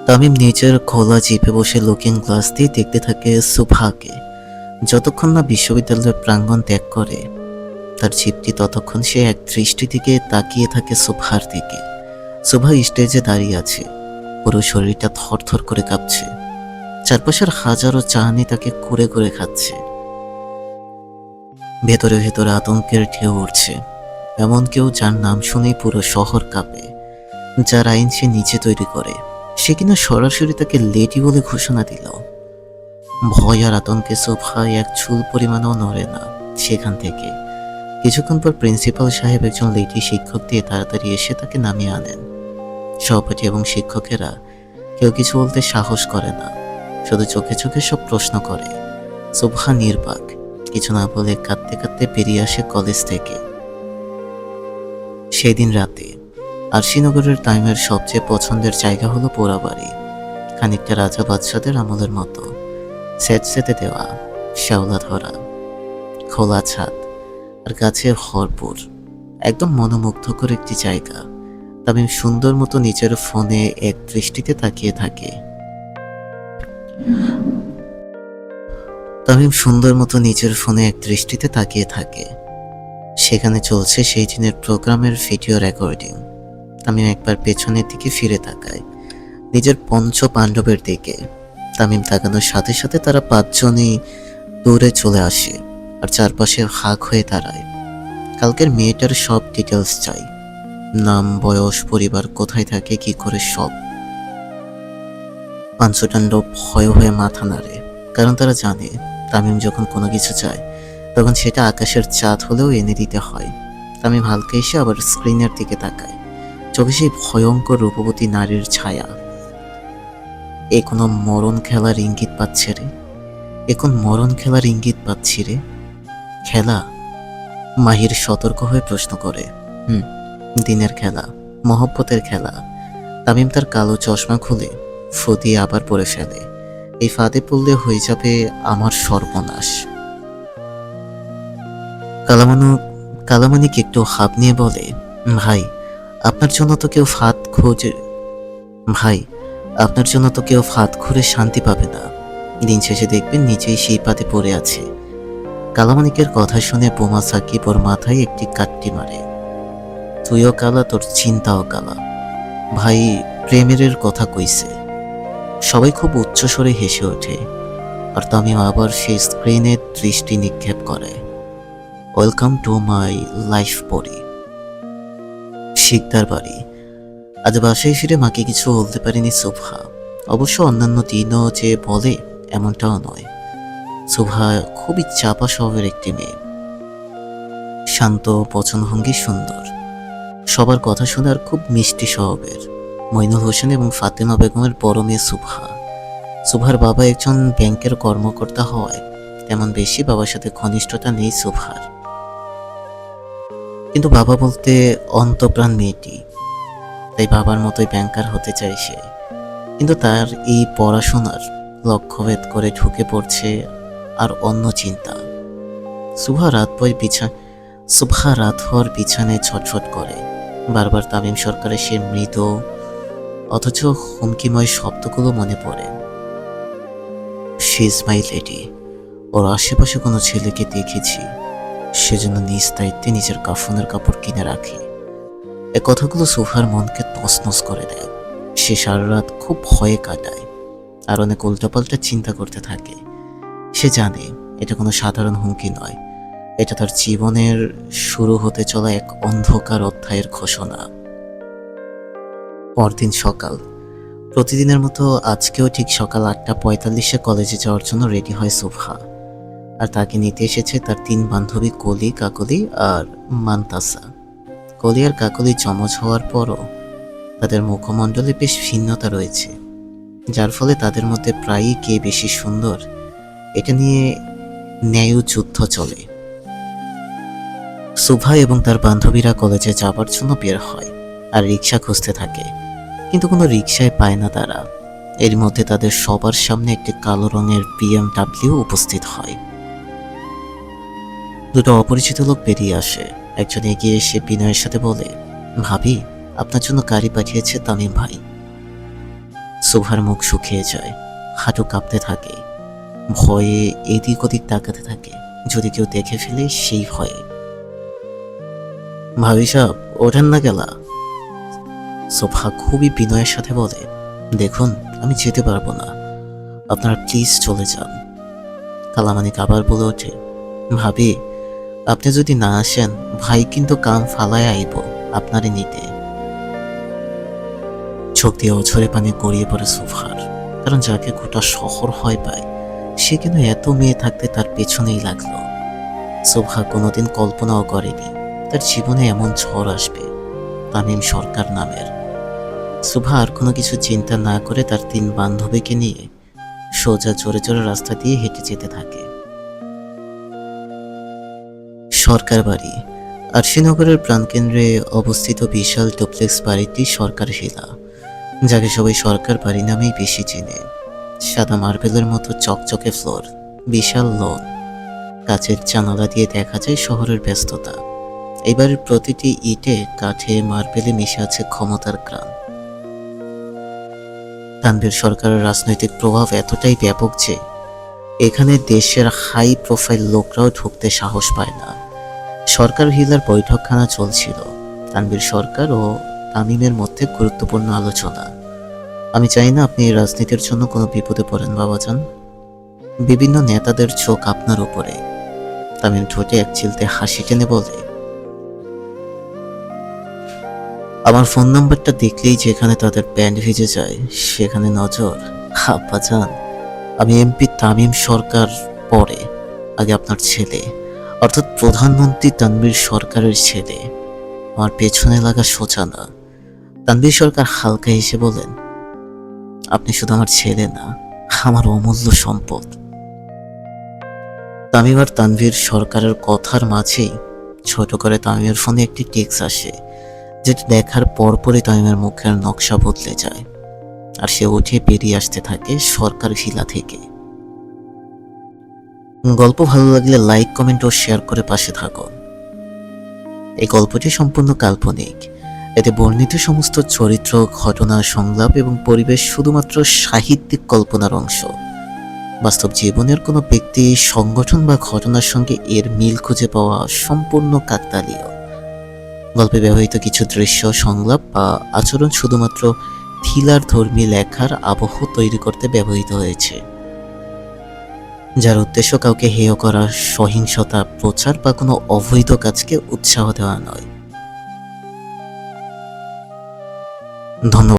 তামিম নিজের খোলা জিপে বসে লুকিং গ্লাস দিয়ে দেখতে থাকে সুবহাকে। যতক্ষণ না বিশ্ববিদ্যালয়ের প্রাঙ্গণ ত্যাগ করে তার জিপটি, ততক্ষণ সে এক দৃষ্টি দিকে তাকিয়ে থাকে সুবহার দিকে। সুবহা স্টেজে দাঁড়িয়ে আছে, পুরো শরীরটা থরথর করে কাঁপছে। চারপাশের হাজারো চাহনি তাকে কুরে কুরে খাচ্ছে। ভেতরে ভেতরে আতঙ্কের ঢেউ উঠছে। এমন কেউ যার নাম শুনেই পুরো শহর কাঁপে, যার আইন সে নিজে তৈরি করে, সে কিনা সরাসরি তাকে লেডি বলে ঘোষণা দিল। ভয় আর আতঙ্কে সুবহা এক চুল পরিমাণও নড়ে না সেখান থেকে। কিছুক্ষণ পর প্রিন্সিপাল সাহেব একজন লেডি শিক্ষক দিয়ে তাড়াতাড়ি এসে তাকে নামিয়ে আনেন। সহপাঠী এবং শিক্ষকেরা কেউ কিছু বলতে সাহস করে না, শুধু চোখে চোখে সব প্রশ্ন করে। সুবহা নির্বাক, কিছু না বলে কাঁদতে কাঁদতে বেরিয়ে আসে কলেজ থেকে। সেই দিন রাতে আরশিনগরের তামিমের সবচেয়ে পছন্দের জায়গা হলো পোড়াবাড়ি। খানিকটা রাজা বাদশাদের আমলের মতো, স্যাঁতস্যাঁতে দেওয়া, শ্যাওলা ধরা, খোলা ছাদ আর গাছে ভরপুর, একদম মনোমুগ্ধকর একটি জায়গা। তামিম সুন্দর মতো নিজের ফোনে এক দৃষ্টিতে তাকিয়ে থাকে। সেখানে চলছে সেই দিনের প্রোগ্রামের ভিডিও রেকর্ডিং। তামিম একবার পেছনের দিকে ফিরে তাকায়, নিজের পঞ্চ পাণ্ডবের দিকে। তামিম তাকানোর সাথে সাথে তারা পাঁচজনই দৌড়ে চলে আসে আর চারপাশে হাঁক হয়ে দাঁড়ায়। কালকের মেয়েটার সব ডিটেলস চাই, নাম, বয়স, পরিবার, কোথায় থাকে, কি করে, সব। পাঞ্চপাণ্ডব ভয়ে হয়ে মাথা নাড়ে, কারণ তারা জানে তামিম যখন কোনো কিছু চায় তখন সেটা আকাশের চাঁদ হলেও এনে দিতে হয়। তামিম হালকা এসে আবার স্ক্রিনের দিকে তাকায়, চোখে সেই ভয়ঙ্কর রূপবতী নারীর ছায়া। এ কোনো মরণ খেলার ইঙ্গিত পাচ্ছে রে, খেলা? মাহির সতর্ক হয়ে প্রশ্ন করে। দিনের খেলা, মহব্বতের খেলা। তামিম তার কালো চশমা খুলে ফু দিয়ে আবার পরে ফেলে। এই ফাঁদে পড়লে হয়ে যাবে আমার সর্বনাশ। কালামানিক একটু হাঁপ নিয়ে বলে, ভাই আপনার জন্য তো কেউ ফাঁদ খুঁড়ে শান্তি পাবে না। দিন শেষে দেখবেন নিজেই সেই পাতে পড়ে আছে। কালামানিকের কথা শুনে বোমা সাকিব ওর মাথায় একটি কাট্টি মারে। তুইও কালা, তোর চিন্তাও কালা। ভাই প্রেমের কথা কইছে। সবাই খুব উচ্চস্বরে হেসে ওঠে, আর তামিম আবার সেই স্ক্রিনে দৃষ্টি নিক্ষেপ করে। ওয়েলকাম টু মাই লাইফ পরি। শিকদার বাড়ি। আজ বাসায় ফিরে মাকে কিছু বলতে পারিনি সুবহা। অবশ্য অন্যান্য দিনও যে বলে এমনটাও নয়। সুবহা খুবই চাপা স্বভাবের একটি মেয়ে, শান্ত, বচনভঙ্গি সুন্দর, সবার কথা শুনে আর খুব মিষ্টি স্বভাবের। মইনুল হোসেন এবং ফাতেমা বেগমের বড় মেয়ে সুবহা। সুবহার বাবা একজন ব্যাংকের কর্মকর্তা হওয়ায় তেমন বেশি বাবার সাথে ঘনিষ্ঠতা নেই সুবহার। কিন্তু বাবা বলতে অন্তঃপ্রাণ মেয়েটি, তাই বাবার মতোই ব্যাংকার হতে চায় সে। কিন্তু তার এই পড়াশোনার লক্ষ্যভেদ করে ঢুকে পড়ছে আর অন্য চিন্তা। সুবহা রাত হওয়ার বিছানায় ছটফট করে। বারবার তামিম সরকারের সে মৃত অথচ হুমকিময় শব্দগুলো মনে পড়ে। She is my lady. ওর আশেপাশে কোনো ছেলেকে দেখেছি, সেজন্য নিজ দায়িত্বে নিজের কাফনের কাপড় কিনে রাখে। এ কথাগুলো সুবহার মনকে তছনছ করে দেয়। সে সারা রাত খুব ভয়ে কাটায় আর অনেক উল্টাপাল্টা চিন্তা করতে থাকে। সে জানে এটা কোনো সাধারণ হুমকি নয়, এটা তার জীবনের শুরু হতে চলা এক অন্ধকার অধ্যায়ের ঘোষণা। পরদিন সকাল। প্রতিদিনের মতো আজকেও ঠিক সকাল 8:45-এ কলেজে যাওয়ার জন্য রেডি হয় সুবহা। আর তাকে নিতে এসেছে তার 3 বান্ধবী কলি, কাকলি আর মান্তাসা। কলি আর কাকলি জমজ হওয়ার পরও তাদের মুখমণ্ডলে বেশ ভিন্নতা রয়েছে, যার ফলে তাদের মধ্যে প্রায়ই কে বেশি সুন্দর এটা নিয়ে ন্যায় যুদ্ধ চলে। সুবহা এবং তার বান্ধবীরা কলেজে যাবার জন্য বের হয় আর রিক্সা খুঁজতে থাকে, কিন্তু কোনো রিক্সায় পায় না তারা। এর মধ্যে তাদের সবার সামনে একটি কালো রঙের BMW উপস্থিত হয়। দুটো অপরিচিত লোক বেরিয়ে আসে। একজন এগিয়ে এসে বিনয়ের সাথে বলে, ভাবি আপনার জন্য গাড়ি পাঠিয়েছে তামিম ভাই। সোফার মুখ শুকিয়ে যায়, হাঁটু কাঁপতে থাকে, ভয়ে এদিক ওদিক তাকাতে থাকে, যদি কেউ দেখে ফেলে সেই ভয়ে। ভাবি সাহেব, ওঠেন না গেলা? সোফা খুবই বিনয়ের সাথে বলে, দেখুন আমি যেতে পারবো না, আপনারা প্লিজ চলে যান। কালামানিক আবার বলে ওঠে, ভাবি আপনি যদি না আসেন ভাই কিন্তু কাম ফালায় আইব আপনারে নিতে। চোখ দিয়ে অঝরে পানি গড়িয়ে পড়ে সোফার, কারণ যাকে গোটা শহর হয় পায় সে কেন এত মেয়ে থাকতে তার পেছনেই লাগলো। সোফা কোনোদিন কল্পনাও করেনি তার জীবনে এমন ঝড় আসবে তামিম সরকার নামের। সুভা আর কোনো কিছু চিন্তা না করে তার 3 বান্ধবীকে নিয়ে সোজা জোরে জোরে রাস্তা দিয়ে হেঁটে যেতে থাকে। সরকার বাড়ি আরশিনগরের প্রাণকেন্দ্রে অবস্থিত বিশাল ডুপ্লেক্স বাড়িটি সরকার ভিলা, যাকে সবাই সরকার বাড়ি নামেই বেশি চেনে। সাদা মার্বেলের মতো চকচকে ফ্লোর, বিশাল লন, কাচের জানালা দিয়ে দেখা যায় শহরের ব্যস্ততা। এবারের প্রতিটি ইটে কাঠে মার্বেলে মিশে আছে ক্ষমতার গ্রাম। তানভীর সরকারের রাজনৈতিক প্রভাব এতটাই ব্যাপক যে এখানে দেশের হাই প্রোফাইল লোকরাও ঢুকতে সাহস পায় না। সরকার ভিলার বৈঠকখানা চলছিল তানভীর সরকার ও তামিমের মধ্যে গুরুত্বপূর্ণ আলোচনা। আমি চাই না আপনি রাজনীতির জন্য কোনো বিপদে পড়েন বাবাজান। বিভিন্ন নেতাদের চোখ আপনার উপরে। তামিম ঠোঁটে এক চিলতে হাসি টেনে বলে, আমার ফোন নাম্বারটা দেখলেই যেখানে তাদের প্যান্ট ভিজে যায় সেখানে নজর। আব্বাজান, আমি এমপি তামিম সরকার, পরে আগে আপনার ছেলে অর্থাৎ প্রধানমন্ত্রী তানভীর সরকারের ছেলে। আমার পেছনে লাগা সোজা না। তানভীর সরকার হালকা হেসে বলেন, আপনি শুধু আমার ছেলে না, আমার অমূল্য সম্পদ। তামিম আর তানভীর সরকারের কথার মাঝেই ছোট করে তামিমের ফোনে একটি টেক্সট আসে, যেটা দেখার পরপরই তামিমের মুখের নকশা বদলে যায় আর সে উঠে বেরিয়ে আসতে থাকে সরকার ভিলা থেকে। গল্প ভালো লাগলে লাইক, কমেন্ট ও শেয়ার করে পাশে থাকুন। এই গল্পটি সম্পূর্ণ কাল্পনিক। এতে বর্ণিত সমস্ত চরিত্র, ঘটনা, সংলাপ এবং পরিবেশ শুধুমাত্র সাহিত্যিক কল্পনার অংশ। বাস্তব জীবনের কোনো ব্যক্তি, সংগঠন বা ঘটনার সঙ্গে এর মিল খুঁজে পাওয়া সম্পূর্ণ কাকতালীয়। গল্পে ব্যবহৃত কিছু দৃশ্য, সংলাপ বা আচরণ শুধুমাত্র থ্রিলার ধর্মী লেখার আবহ তৈরি করতে ব্যবহৃত হয়েছে, যার উদ্দেশ্য কাউকে হেয় করা, সহিংসতা প্রচার বা কোনো অবৈধ কাজকে উৎসাহ দেওয়া নয়। ধন্যবাদ।